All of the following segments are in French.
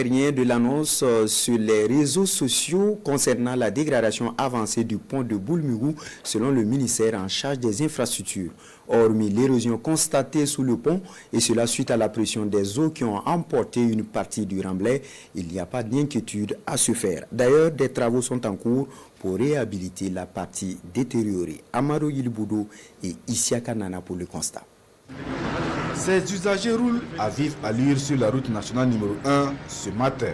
Rien de l'annonce sur les réseaux sociaux concernant la dégradation avancée du pont de Boulmurou selon le ministère en charge des infrastructures. Hormis l'érosion constatée sous le pont et cela suite à la pression des eaux qui ont emporté une partie du remblai, il n'y a pas d'inquiétude à se faire. D'ailleurs, des travaux sont en cours pour réhabiliter la partie détériorée. Amaro Yilboudou et Isiaka Nana pour le constat. Ces usagers roulent à vive allure sur la route nationale numéro 1 ce matin.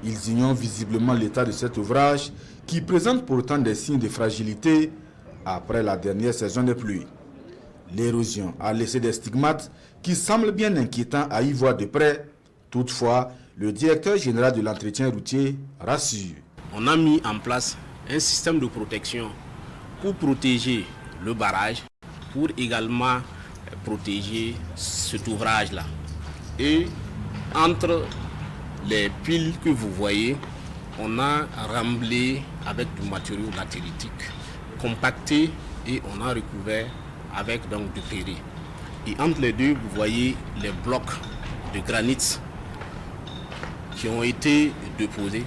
Ils ignorent visiblement l'état de cet ouvrage qui présente pourtant des signes de fragilité après la dernière saison de pluie. L'érosion a laissé des stigmates qui semblent bien inquiétants à y voir de près. Toutefois, le directeur général de l'entretien routier rassure. On a mis en place un système de protection pour protéger le barrage, pour également protéger cet ouvrage-là. Et entre les piles que vous voyez, on a remblé avec du matériau latéritique, compacté et on a recouvert avec donc du péré. Et entre les deux, vous voyez les blocs de granit qui ont été déposés.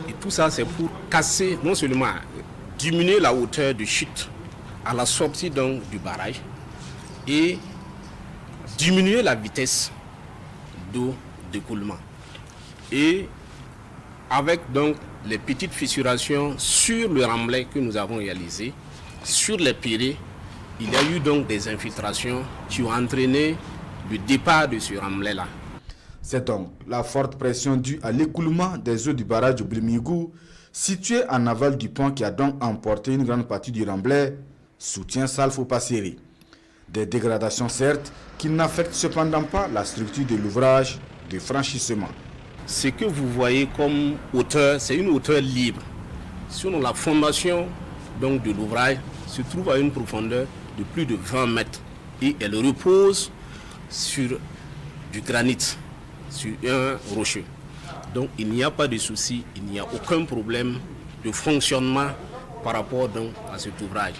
Et tout ça, c'est pour casser, non seulement diminuer la hauteur de chute à la sortie donc du barrage et diminuer la vitesse d'eau d'écoulement. Et avec donc les petites fissurations sur le remblai que nous avons réalisé, sur les pérés, il y a eu donc des infiltrations qui ont entraîné le départ de ce remblai-là. C'est donc la forte pression due à l'écoulement des eaux du barrage de Boulmurou, situé en aval du pont qui a donc emporté une grande partie du remblai, soutient Salfo Passeri. Des dégradations certes, qui n'affectent cependant pas la structure de l'ouvrage de franchissement. Ce que vous voyez comme hauteur, c'est une hauteur libre. Sinon, la fondation donc, de l'ouvrage se trouve à une profondeur de plus de 20 mètres et elle repose sur du granit, sur un rocher. Donc il n'y a pas de souci, il n'y a aucun problème de fonctionnement par rapport donc, à cet ouvrage.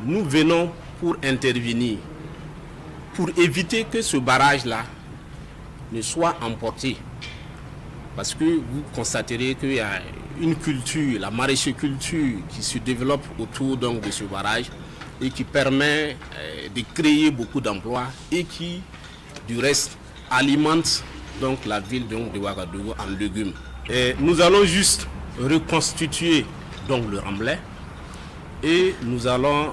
Nous venons pour intervenir, pour éviter que ce barrage-là ne soit emporté. Parce que vous constaterez qu'il y a une culture, la maraîchiculture qui se développe autour donc, de ce barrage et qui permet de créer beaucoup d'emplois et qui, du reste, alimente donc, la ville donc, de Ouagadougou en légumes. Et nous allons juste reconstituer donc, le remblai et nous allons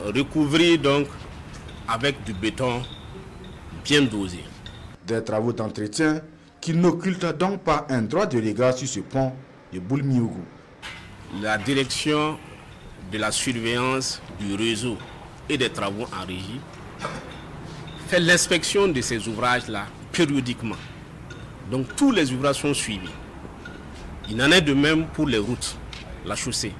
recouvrir donc, avec du béton bien dosé. Des travaux d'entretien qui n'occultent donc pas un droit de regard sur ce pont de Boulmurou. La direction de la surveillance du réseau et des travaux en régie fait l'inspection de ces ouvrages-là périodiquement. Donc tous les ouvrages sont suivis. Il en est de même pour les routes, la chaussée.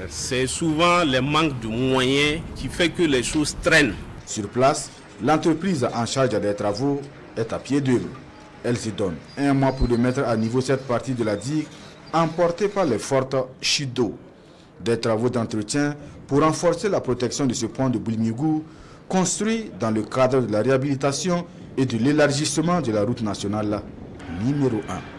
C'est souvent le manque de moyens qui fait que les choses traînent. Sur place, l'entreprise en charge des travaux est à pied d'œuvre. Elle se donne un mois pour mettre à niveau cette partie de la digue emportée par les fortes chutes d'eau. Des travaux d'entretien pour renforcer la protection de ce pont de Boulmurou, construit dans le cadre de la réhabilitation et de l'élargissement de la route nationale numéro 1.